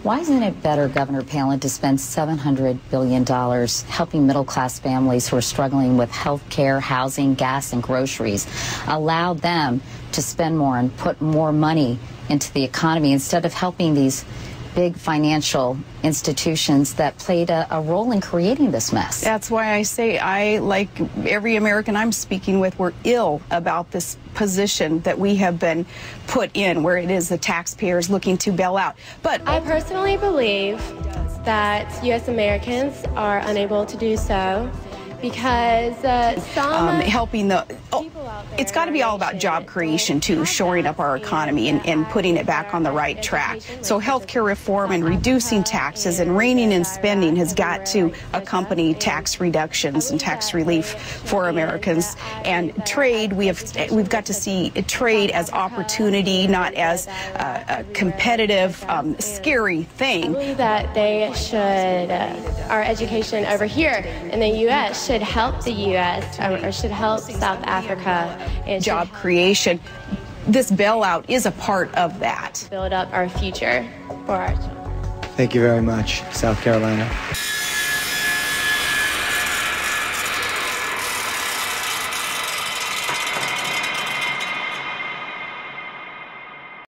Why isn't it better, Governor Palin, to spend $700 billion helping middle-class families who are struggling with health care, housing, gas, and groceries? Allow them to spend more and put more money into the economy instead of helping these big financial institutions that played a role in creating this mess. That's why I say I, like every American I'm speaking with, we're ill about this position that we have been put in, where it is the taxpayers looking to bail out. But I personally believe that U.S. Americans are unable to do so because helping the it's got to be all about job creation too, shoring up our economy and putting it back on the right track. So healthcare reform and reducing taxes and reining in spending has got to accompany tax reductions and tax relief for Americans. And trade, we've got to see trade as opportunity, not as a competitive, scary thing. I believe that they should, our education over here in the U.S. should help the U.S. or should help South Africa. And job creation. This bailout is a part of that. Build up our future for our children. Thank you very much, South Carolina.